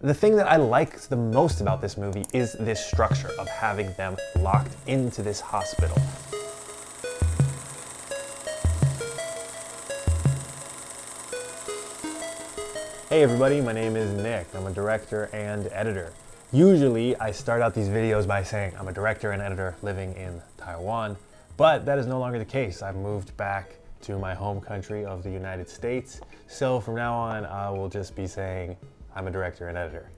The thing that I liked the most about this movie is this structure of having them locked into this hospital. Hey everybody, my name is Nick. I'm a director and editor. Usually I start out these videos by saying I'm a director and editor living in Taiwan, but that is no longer the case. I've moved back to my home country of the United States, so from now on I will just be saying I'm a director and editor.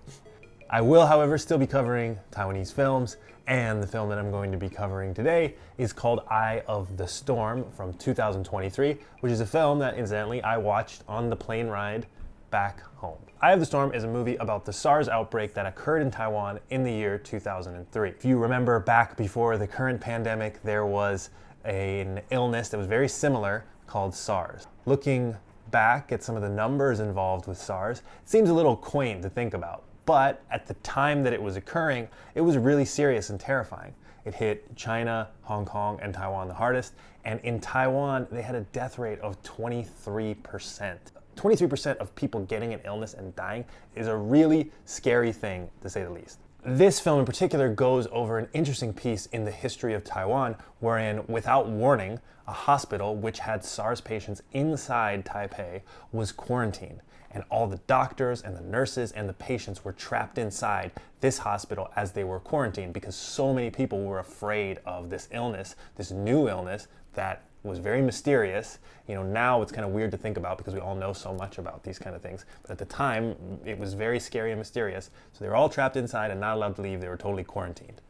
I will, however, still be covering Taiwanese films, and the film that I'm going to be covering today is called Eye of the Storm from 2023, which is a film that, incidentally, I watched on the plane ride back home. Eye of the Storm is a movie about the SARS outbreak that occurred in Taiwan in the year 2003. If you remember, back before the current pandemic, there was an illness that was very similar called SARS. Looking back at some of the numbers involved with SARS, it seems a little quaint to think about, but at the time that it was occurring, it was really serious and terrifying. It hit China, Hong Kong, and Taiwan the hardest, and in Taiwan, they had a death rate of 23%. 23% of people getting an illness and dying is a really scary thing, to say the least. This film in particular goes over an interesting piece in the history of Taiwan, wherein, without warning, a hospital which had SARS patients inside Taipei was quarantined, and all the doctors and the nurses and the patients were trapped inside this hospital as they were quarantined because so many people were afraid of this illness, this new illness that was very mysterious. You know, now it's kind of weird to think about because we all know so much about these kind of things. But at the time, it was very scary and mysterious. So they were all trapped inside and not allowed to leave. They were totally quarantined.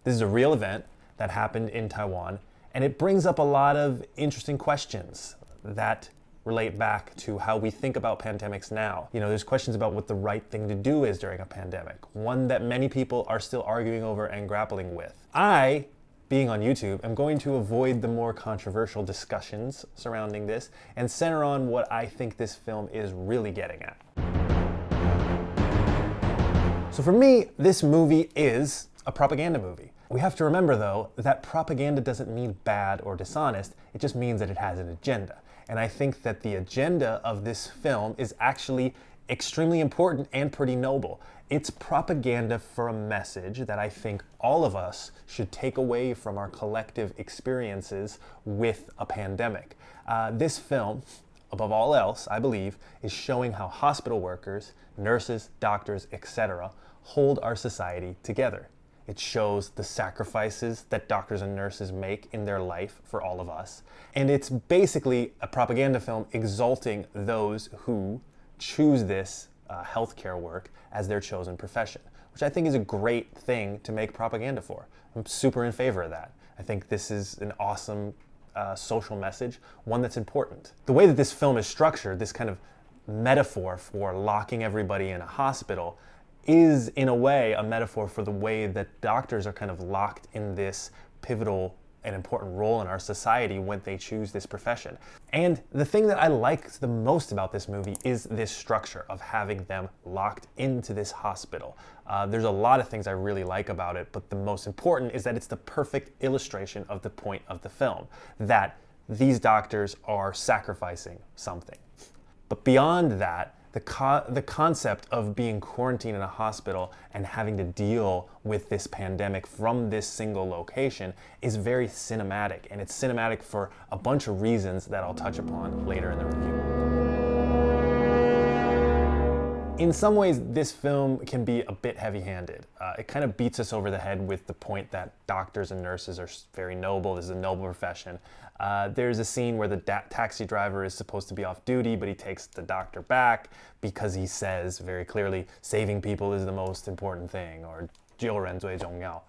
This is a real event that happened in Taiwan, and it brings up a lot of interesting questions that relate back to how we think about pandemics now. You know, there's questions about what the right thing to do is during a pandemic, one that many people are still arguing over and grappling with. Being on YouTube, I'm going to avoid the more controversial discussions surrounding this and center on what I think this film is really getting at. So for me, this movie is a propaganda movie. We have to remember, though, that propaganda doesn't mean bad or dishonest, it just means that it has an agenda. And I think that the agenda of this film is actually extremely important and pretty noble. It's propaganda for a message that I think all of us should take away from our collective experiences with a pandemic. This film, above all else, I believe, is showing how hospital workers, nurses, doctors, etc., hold our society together. It shows the sacrifices that doctors and nurses make in their life for all of us. And it's basically a propaganda film exalting those who choose this healthcare work as their chosen profession, which I think is a great thing to make propaganda for. I'm super in favor of that. I think this is an awesome social message, one that's important. The way that this film is structured, this kind of metaphor for locking everybody in a hospital, is in a way a metaphor for the way that doctors are kind of locked in this pivotal an important role in our society when they choose this profession. And the thing that I liked the most about this movie is this structure of having them locked into this hospital. There's a lot of things I really like about it, but the most important is that it's the perfect illustration of the point of the film, that these doctors are sacrificing something. But beyond that, the concept of being quarantined in a hospital and having to deal with this pandemic from this single location is very cinematic, and it's cinematic for a bunch of reasons that I'll touch upon later in the review. In some ways, this film can be a bit heavy-handed. It kind of beats us over the head with the point that doctors and nurses are very noble. This is a noble profession. There's a scene where the taxi driver is supposed to be off duty, but he takes the doctor back because he says very clearly, saving people is the most important thing, or 救人最重要.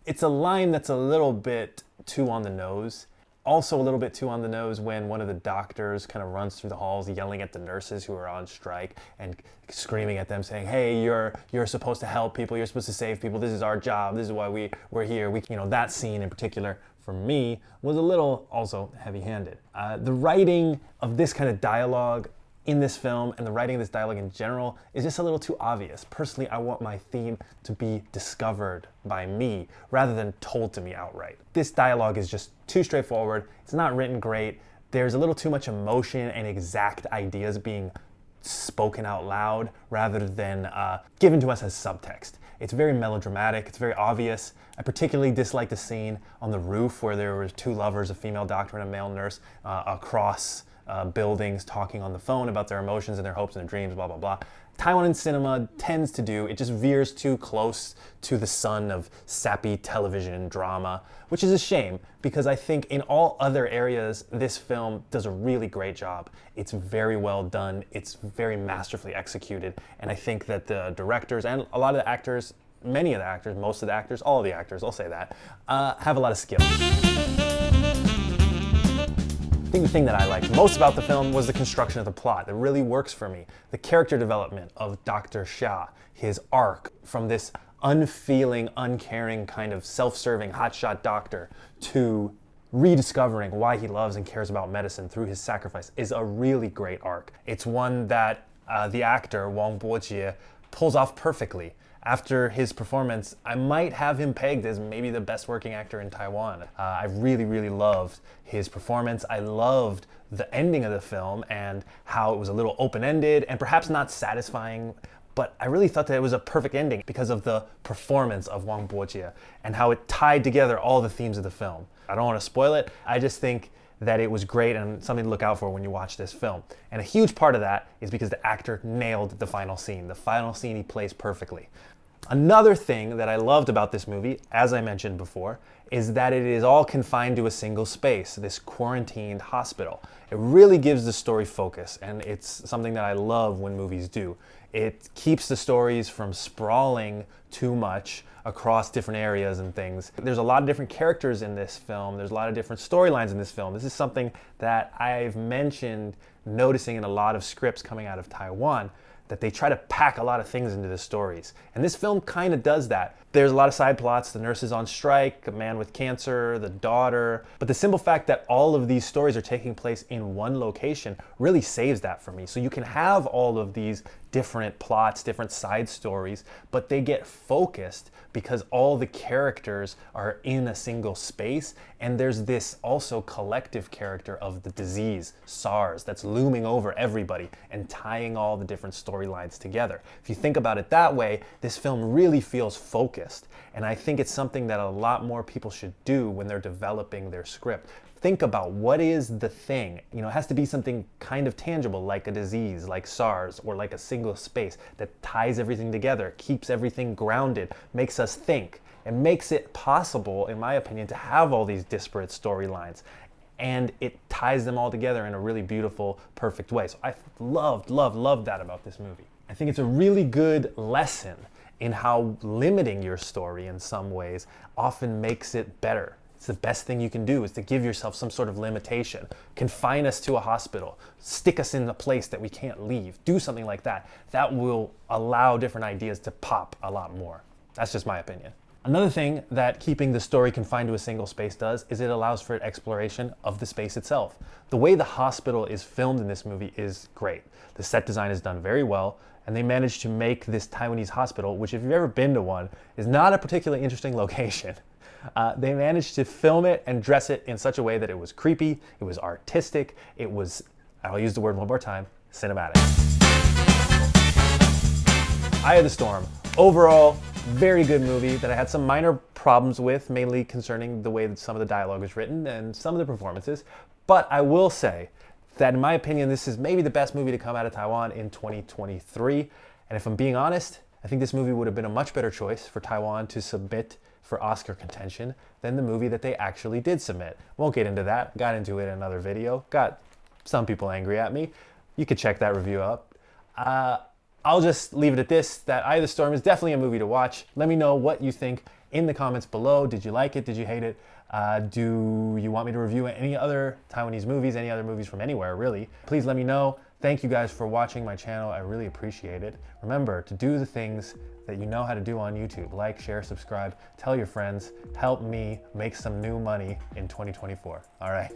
It's a line that's a little bit too on the nose. Also a little bit too on the nose when one of the doctors kind of runs through the halls yelling at the nurses who are on strike and screaming at them saying, hey, you're supposed to help people, you're supposed to save people, this is our job, this is why we're here. That scene in particular for me was a little also heavy-handed. The writing of this kind of dialogue in this film and the writing of this dialogue in general is just a little too obvious. Personally, I want my theme to be discovered by me rather than told to me outright. This dialogue is just too straightforward. It's not written great. There's a little too much emotion and exact ideas being spoken out loud rather than given to us as subtext. It's very melodramatic, it's very obvious. I particularly dislike the scene on the roof where there were two lovers, a female doctor and a male nurse, across buildings talking on the phone about their emotions and their hopes and their dreams, blah, blah, blah. Taiwan cinema tends to do, it just veers too close to the sun of sappy television drama, which is a shame because I think in all other areas, this film does a really great job. It's very well done, it's very masterfully executed, and I think that the directors and a lot of the actors, many of the actors, most of the actors, all of the actors, I'll say that, have a lot of skill. I think the thing that I liked most about the film was the construction of the plot. It really works for me. The character development of Dr. Xia, his arc from this unfeeling, uncaring, kind of self-serving hotshot doctor to rediscovering why he loves and cares about medicine through his sacrifice is a really great arc. It's one that the actor, Wang Po Chieh, pulls off perfectly. After his performance, I might have him pegged as maybe the best working actor in Taiwan. I really, really loved his performance. I loved the ending of the film and how it was a little open-ended and perhaps not satisfying, but I really thought that it was a perfect ending because of the performance of Wang Po Chieh and how it tied together all the themes of the film. I don't want to spoil it. I just think that it was great and something to look out for when you watch this film. And a huge part of that is because the actor nailed the final scene. The final scene he plays perfectly. Another thing that I loved about this movie, as I mentioned before, is that it is all confined to a single space, this quarantined hospital. It really gives the story focus, and it's something that I love when movies do. It keeps the stories from sprawling too much across different areas and things. There's a lot of different characters in this film. There's a lot of different storylines in this film. This is something that I've mentioned noticing in a lot of scripts coming out of Taiwan, that they try to pack a lot of things into the stories. And this film kind of does that. There's a lot of side plots, the nurse is on strike, a man with cancer, the daughter. But the simple fact that all of these stories are taking place in one location really saves that for me. So you can have all of these different plots, different side stories, but they get focused because all the characters are in a single space, and there's this also collective character of the disease, SARS, that's looming over everybody and tying all the different storylines together. If you think about it that way, this film really feels focused, and I think it's something that a lot more people should do when they're developing their script. Think about what is the thing. You know, it has to be something kind of tangible, like a disease, like SARS, or like a single space that ties everything together, keeps everything grounded, makes us think, and makes it possible, in my opinion, to have all these disparate storylines. And it ties them all together in a really beautiful, perfect way. So I loved that about this movie. I think it's a really good lesson in how limiting your story in some ways often makes it better. It's the best thing you can do is to give yourself some sort of limitation. Confine us to a hospital. Stick us in a place that we can't leave. Do something like that. That will allow different ideas to pop a lot more. That's just my opinion. Another thing that keeping the story confined to a single space does is it allows for exploration of the space itself. The way the hospital is filmed in this movie is great. The set design is done very well, and they managed to make this Taiwanese hospital, which if you've ever been to one, is not a particularly interesting location. They managed to film it and dress it in such a way that it was creepy, it was artistic, it was, I'll use the word one more time, cinematic. Eye of the Storm. Overall, very good movie that I had some minor problems with, mainly concerning the way that some of the dialogue is written and some of the performances. But I will say that in my opinion, this is maybe the best movie to come out of Taiwan in 2023. And if I'm being honest, I think this movie would have been a much better choice for Taiwan to submit for Oscar contention than the movie that they actually did submit. Won't get into that, got into it in another video, got some people angry at me. You could check that review up. I'll just leave it at this, that Eye of the Storm is definitely a movie to watch. Let me know what you think in the comments below. Did you like it? Did you hate it? Do you want me to review any other Taiwanese movies, any other movies from anywhere, really? Please let me know. Thank you guys for watching my channel. I really appreciate it. Remember to do the things that you know how to do on YouTube. Like, share, subscribe, tell your friends. Help me make some new money in 2024. All right.